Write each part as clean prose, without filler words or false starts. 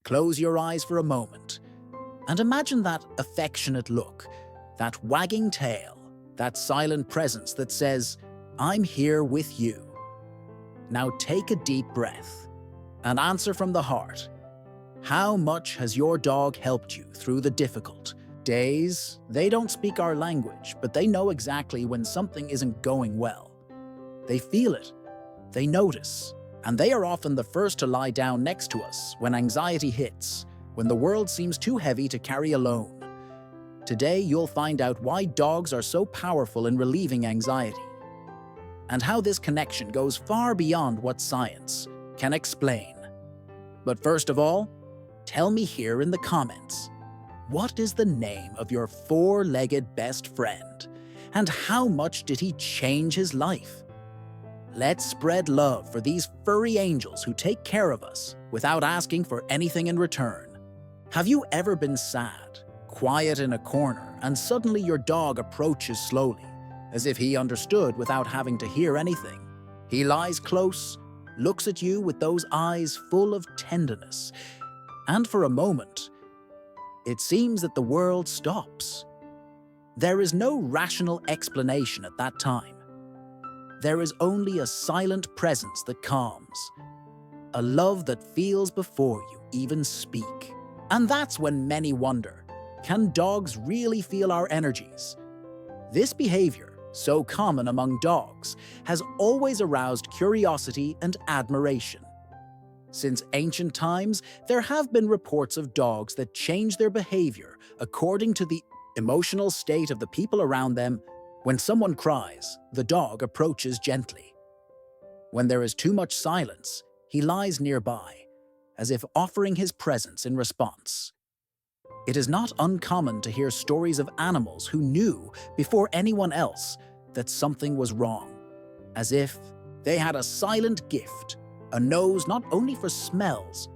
Close your eyes for a moment and imagine that affectionate look, that wagging tail, that silent presence that says, "I'm here with you." Now take a deep breath and answer from the heart. How much has your dog helped you through the difficult days? They don't speak our language, but they know exactly when something isn't going well. They feel it, they notice, and they are often the first to lie down next to us when anxiety hits, when the world seems too heavy to carry alone. Today, you'll find out why dogs are so powerful in relieving anxiety, and how this connection goes far beyond what science can explain. But first of all, tell me here in the comments, what is the name of your four-legged best friend, and how much did he change his life? Let's spread love for these furry angels who take care of us without asking for anything in return. Have you ever been sad, quiet in a corner, and suddenly your dog approaches slowly, as if he understood without having to hear anything? He lies close, looks at you with those eyes full of tenderness, and for a moment, it seems that the world stops. There is no rational explanation at that time. There is only a silent presence that calms, a love that feels before you even speak. And that's when many wonder, can dogs really feel our energies? This behavior, so common among dogs, has always aroused curiosity and admiration. Since ancient times, there have been reports of dogs that change their behavior according to the emotional state of the people around them. When someone cries, the dog approaches gently. When there is too much silence, he lies nearby, as if offering his presence in response. It is not uncommon to hear stories of animals who knew, before anyone else, that something was wrong, as if they had a silent gift, a nose not only for smells,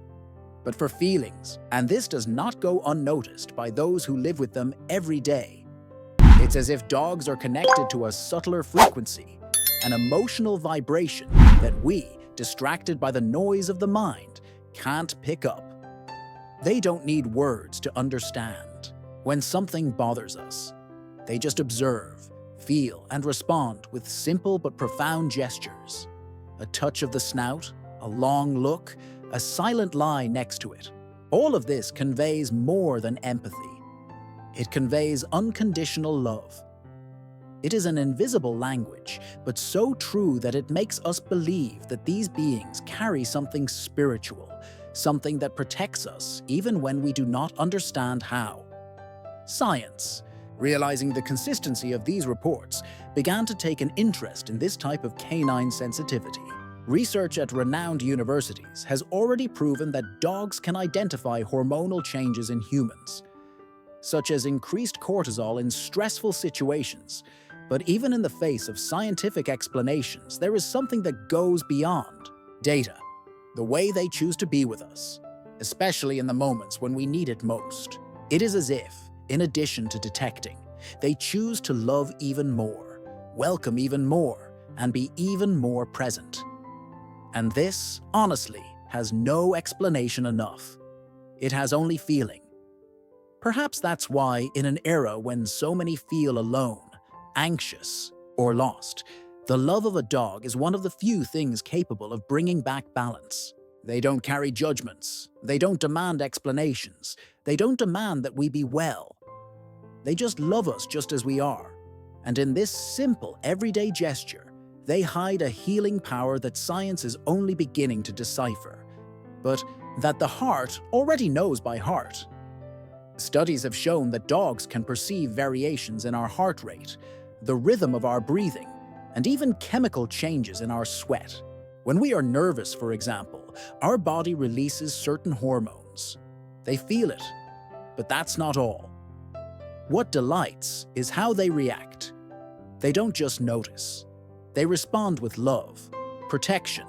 but for feelings, and this does not go unnoticed by those who live with them every day. It's as if dogs are connected to a subtler frequency, an emotional vibration that we, distracted by the noise of the mind, can't pick up. They don't need words to understand. When something bothers us, they just observe, feel, and respond with simple but profound gestures. A touch of the snout, a long look, a silent lie next to it. All of this conveys more than empathy. It conveys unconditional love. It is an invisible language, but so true that it makes us believe that these beings carry something spiritual, something that protects us even when we do not understand how. Science, realizing the consistency of these reports, began to take an interest in this type of canine sensitivity. Research at renowned universities has already proven that dogs can identify hormonal changes in humans, such as increased cortisol in stressful situations. But even in the face of scientific explanations, there is something that goes beyond data, the way they choose to be with us, especially in the moments when we need it most. It is as if, in addition to detecting, they choose to love even more, welcome even more, and be even more present. And this, honestly, has no explanation enough. It has only feeling. Perhaps that's why, in an era when so many feel alone, anxious, or lost, the love of a dog is one of the few things capable of bringing back balance. They don't carry judgments. They don't demand explanations. They don't demand that we be well. They just love us just as we are. And in this simple, everyday gesture, they hide a healing power that science is only beginning to decipher, but that the heart already knows by heart. Studies have shown that dogs can perceive variations in our heart rate, the rhythm of our breathing, and even chemical changes in our sweat. When we are nervous, for example, our body releases certain hormones. They feel it, but that's not all. What delights is how they react. They don't just notice. They respond with love, protection,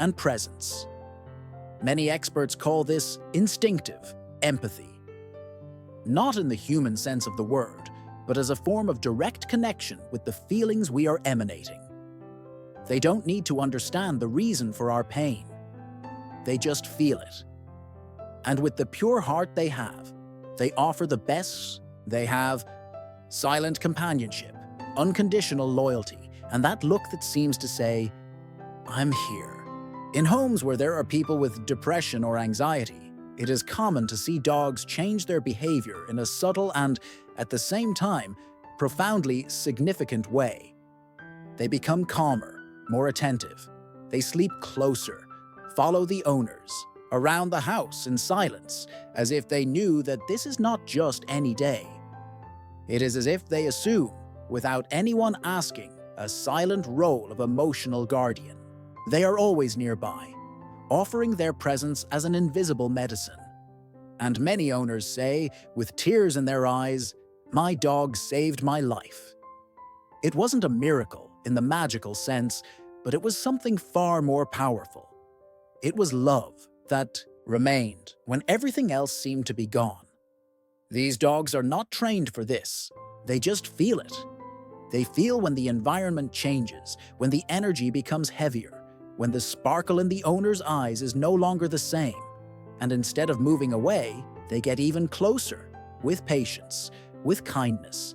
and presence. Many experts call this instinctive empathy. Not in the human sense of the word, but as a form of direct connection with the feelings we are emanating. They don't need to understand the reason for our pain. They just feel it. And with the pure heart they have, they offer the best they have: silent companionship, unconditional loyalty, and that look that seems to say, I'm here. In homes where there are people with depression or anxiety, it is common to see dogs change their behavior in a subtle and, at the same time, profoundly significant way. They become calmer, more attentive. They sleep closer, follow the owners around the house in silence, as if they knew that this is not just any day. It is as if they assume, without anyone asking, a silent role of emotional guardian. They are always nearby, offering their presence as an invisible medicine. And many owners say, with tears in their eyes, "My dog saved my life." It wasn't a miracle in the magical sense, but it was something far more powerful. It was love that remained when everything else seemed to be gone. These dogs are not trained for this. They just feel it. They feel when the environment changes, when the energy becomes heavier, when the sparkle in the owner's eyes is no longer the same. And instead of moving away, they get even closer, with patience, with kindness,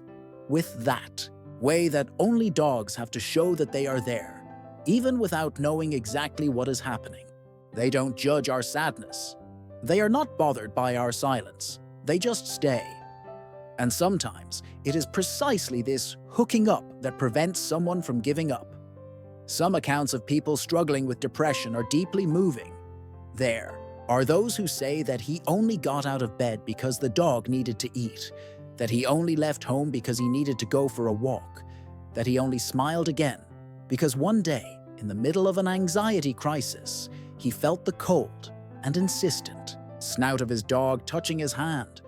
with that way that only dogs have to show that they are there, even without knowing exactly what is happening. They don't judge our sadness. They are not bothered by our silence. They just stay. And sometimes it is precisely this hooking up that prevents someone from giving up. Some accounts of people struggling with depression are deeply moving. There are those who say that he only got out of bed because the dog needed to eat, that he only left home because he needed to go for a walk, that he only smiled again because one day, in the middle of an anxiety crisis, he felt the cold and insistent snout of his dog touching his hand.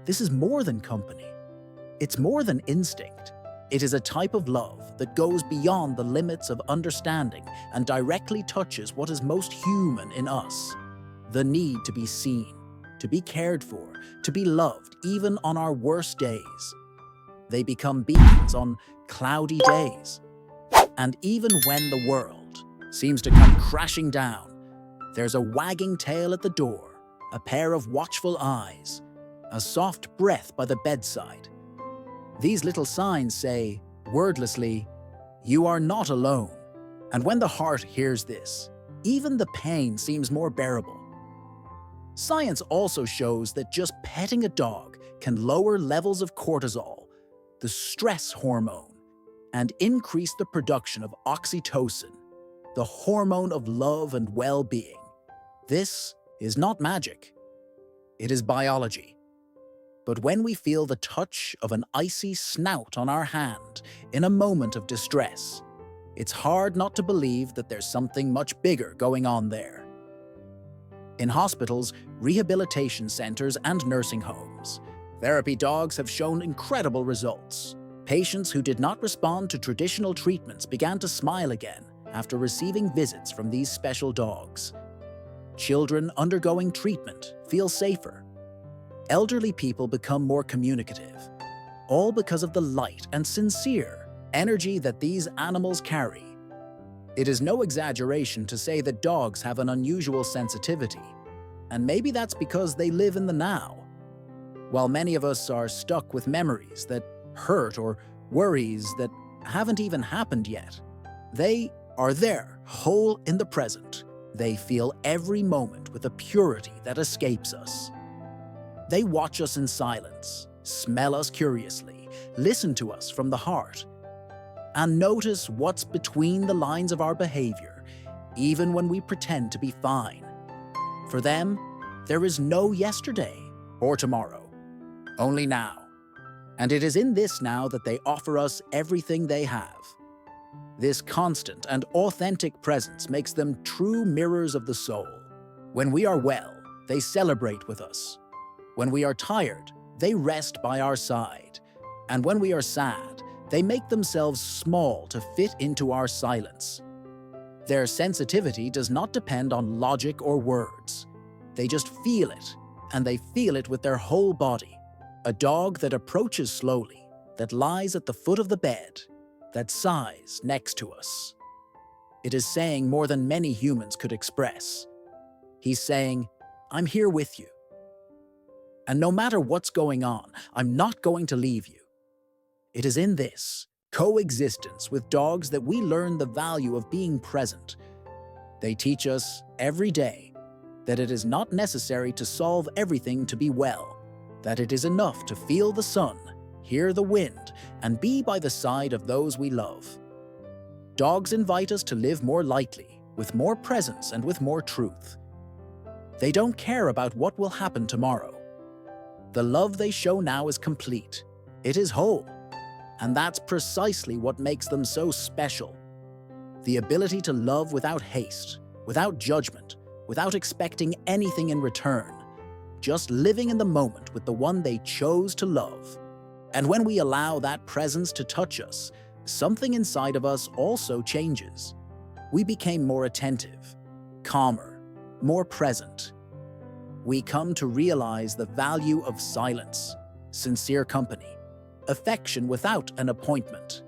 This is more than company. It's more than instinct. It is a type of love that goes beyond the limits of understanding and directly touches what is most human in us: the need to be seen, to be cared for, to be loved even on our worst days. They become beacons on cloudy days. And even when the world seems to come crashing down, there's a wagging tail at the door, a pair of watchful eyes, a soft breath by the bedside. These little signs say, wordlessly, you are not alone. And when the heart hears this, even the pain seems more bearable. Science also shows that just petting a dog can lower levels of cortisol, the stress hormone, and increase the production of oxytocin, the hormone of love and well-being. This is not magic. It is biology. But when we feel the touch of an icy snout on our hand in a moment of distress, it's hard not to believe that there's something much bigger going on there. In hospitals, rehabilitation centers, and nursing homes, therapy dogs have shown incredible results. Patients who did not respond to traditional treatments began to smile again after receiving visits from these special dogs. Children undergoing treatment feel safer. Elderly people become more communicative, all because of the light and sincere energy that these animals carry. It is no exaggeration to say that dogs have an unusual sensitivity, and maybe that's because they live in the now. While many of us are stuck with memories that hurt or worries that haven't even happened yet, they are there, whole in the present. They feel every moment with a purity that escapes us. They watch us in silence, smell us curiously, listen to us from the heart, and notice what's between the lines of our behavior, even when we pretend to be fine. For them, there is no yesterday or tomorrow, only now. And it is in this now that they offer us everything they have. This constant and authentic presence makes them true mirrors of the soul. When we are well, they celebrate with us. When we are tired, they rest by our side. And when we are sad, they make themselves small to fit into our silence. Their sensitivity does not depend on logic or words. They just feel it, and they feel it with their whole body. A dog that approaches slowly, that lies at the foot of the bed, that sighs next to us. It is saying more than many humans could express. He's saying, I'm here with you. And no matter what's going on, I'm not going to leave you. It is in this coexistence with dogs that we learn the value of being present. They teach us every day that it is not necessary to solve everything to be well, that it is enough to feel the sun, hear the wind, and be by the side of those we love. Dogs invite us to live more lightly, with more presence and with more truth. They don't care about what will happen tomorrow. The love they show now is complete. It is whole. And that's precisely what makes them so special. The ability to love without haste, without judgment, without expecting anything in return. Just living in the moment with the one they chose to love. And when we allow that presence to touch us, something inside of us also changes. We became more attentive, calmer, more present. We come to realize the value of silence, sincere company, affection without an appointment.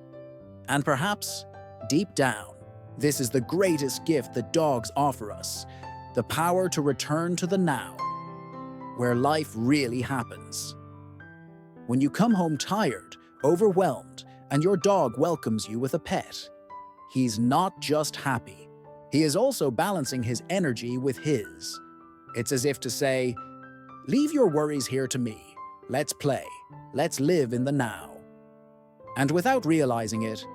And perhaps, deep down, this is the greatest gift that dogs offer us, the power to return to the now, where life really happens. When you come home tired, overwhelmed, and your dog welcomes you with a pet, he's not just happy. He is also balancing his energy with his. It's as if to say, leave your worries here to me. Let's play. Let's live in the now. And without realizing it,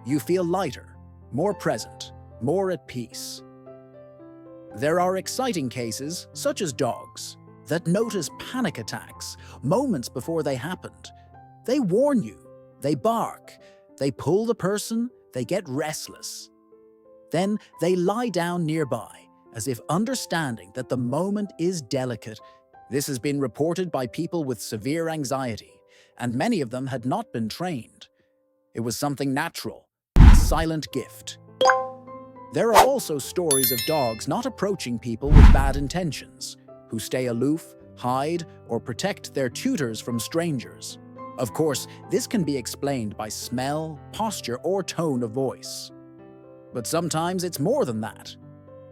you feel lighter, more present, more at peace. There are exciting cases, such as dogs, that notice panic attacks moments before they happened. They warn you, they bark, they pull the person, they get restless. Then they lie down nearby, as if understanding that the moment is delicate. This has been reported by people with severe anxiety, and many of them had not been trained. It was something natural, a silent gift. There are also stories of dogs not approaching people with bad intentions, who stay aloof, hide, or protect their tutors from strangers. Of course, this can be explained by smell, posture, or tone of voice. But sometimes it's more than that.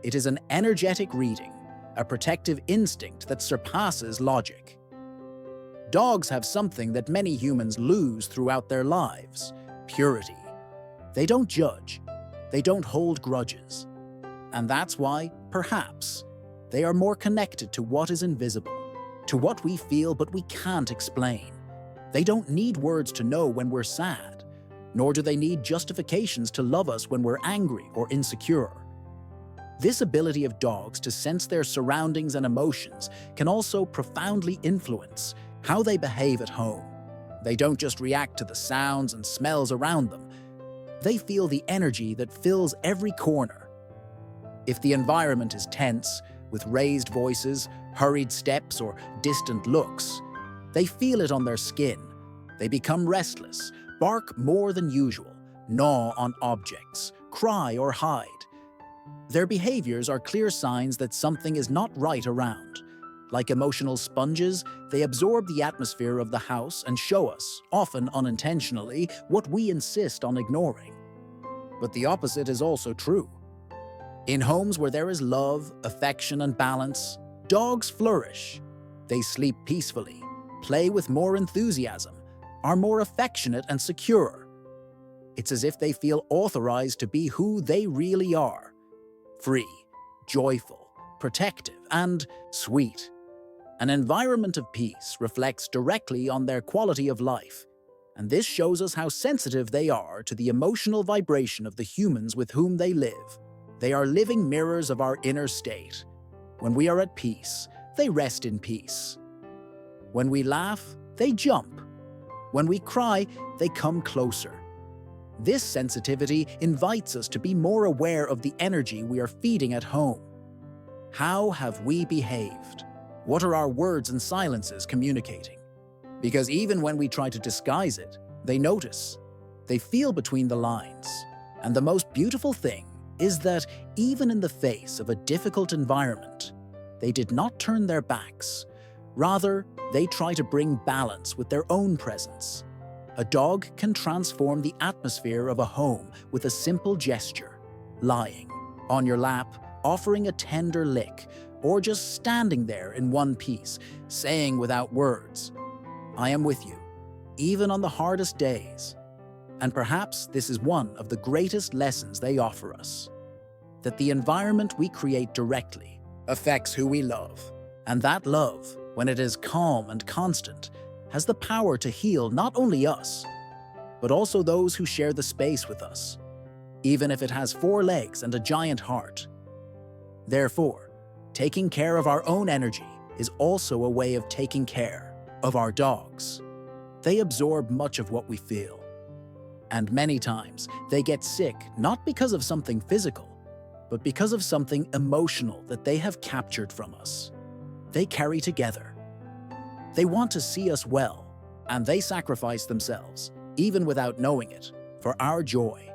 It is an energetic reading, a protective instinct that surpasses logic. Dogs have something that many humans lose throughout their lives: purity. They don't judge. They don't hold grudges. And that's why, perhaps, they are more connected to what is invisible, to what we feel but we can't explain. They don't need words to know when we're sad, nor do they need justifications to love us when we're angry or insecure. This ability of dogs to sense their surroundings and emotions can also profoundly influence how they behave at home. They don't just react to the sounds and smells around them. They feel the energy that fills every corner. If the environment is tense, with raised voices, hurried steps, or distant looks, they feel it on their skin. They become restless, bark more than usual, gnaw on objects, cry or hide. Their behaviors are clear signs that something is not right around. Like emotional sponges, they absorb the atmosphere of the house and show us, often unintentionally, what we insist on ignoring. But the opposite is also true. In homes where there is love, affection, and balance, dogs flourish. They sleep peacefully, play with more enthusiasm, are more affectionate and secure. It's as if they feel authorized to be who they really are: free, joyful, protective, and sweet. An environment of peace reflects directly on their quality of life, and this shows us how sensitive they are to the emotional vibration of the humans with whom they live. They are living mirrors of our inner state. When we are at peace, they rest in peace. When we laugh, they jump. When we cry, they come closer. This sensitivity invites us to be more aware of the energy we are feeding at home. How have we behaved? What are our words and silences communicating? Because even when we try to disguise it, they notice. They feel between the lines. And the most beautiful thing is that even in the face of a difficult environment, they did not turn their backs. Rather, they try to bring balance with their own presence. A dog can transform the atmosphere of a home with a simple gesture: lying on your lap, offering a tender lick, or just standing there in one piece, saying without words, I am with you, even on the hardest days. And perhaps this is one of the greatest lessons they offer us, that the environment we create directly affects who we love. And that love, when it is calm and constant, has the power to heal not only us, but also those who share the space with us, even if it has 4 legs and a giant heart. Therefore, taking care of our own energy is also a way of taking care of our dogs. They absorb much of what we feel. And many times, they get sick not because of something physical, but because of something emotional that they have captured from us. They carry together. They want to see us well, and they sacrifice themselves, even without knowing it, for our joy.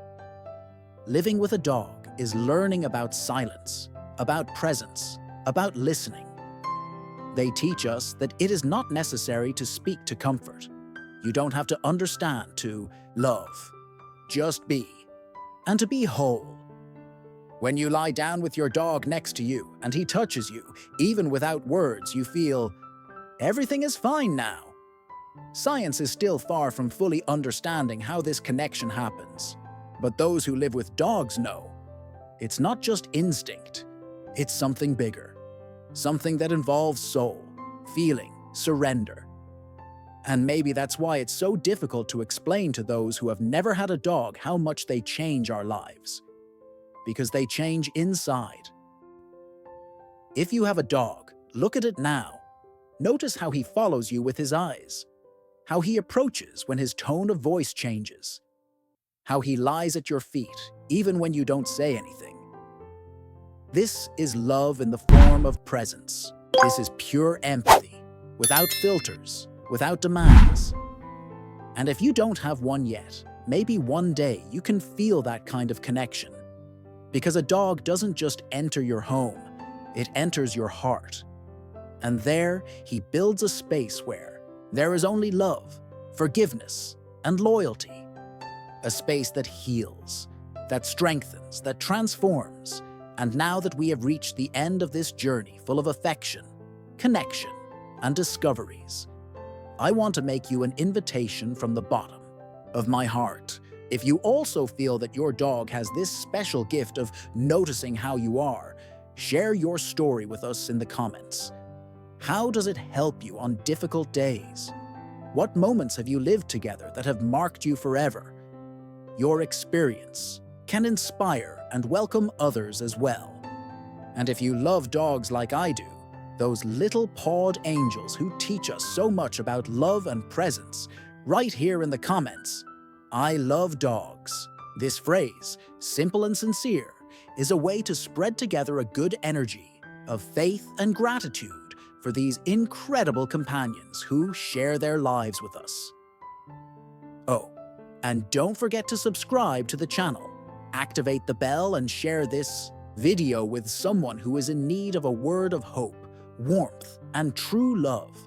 Living with a dog is learning about silence, about presence, about listening. They teach us that it is not necessary to speak to comfort. You don't have to understand to love. Just be. And to be whole. When you lie down with your dog next to you and he touches you, even without words, you feel, everything is fine now. Science is still far from fully understanding how this connection happens. But those who live with dogs know. It's not just instinct. It's something bigger. Something that involves soul, feeling, surrender. And maybe that's why it's so difficult to explain to those who have never had a dog how much they change our lives. Because they change inside. If you have a dog, look at it now. Notice how he follows you with his eyes. How he approaches when his tone of voice changes. How he lies at your feet, even when you don't say anything. This is love in the form of presence. This is pure empathy, without filters, without demands. And if you don't have one yet, maybe one day you can feel that kind of connection. Because a dog doesn't just enter your home, it enters your heart. And there, he builds a space where there is only love, forgiveness, and loyalty. A space that heals, that strengthens, that transforms. And now that we have reached the end of this journey full of affection, connection, and discoveries, I want to make you an invitation from the bottom of my heart. If you also feel that your dog has this special gift of noticing how you are, share your story with us in the comments. How does it help you on difficult days? What moments have you lived together that have marked you forever? Your experience can inspire and welcome others as well. And if you love dogs like I do, those little pawed angels who teach us so much about love and presence, right here in the comments, I love dogs. This phrase, simple and sincere, is a way to spread together a good energy of faith and gratitude for these incredible companions who share their lives with us. Oh, and don't forget to subscribe to the channel, activate the bell, and share this video with someone who is in need of a word of hope, warmth, and true love.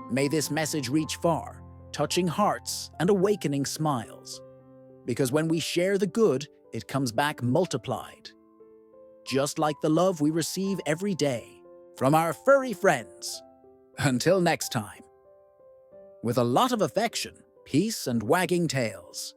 May this message reach far, touching hearts and awakening smiles. Because when we share the good, it comes back multiplied. Just like the love we receive every day from our furry friends. Until next time. With a lot of affection, peace, and wagging tails.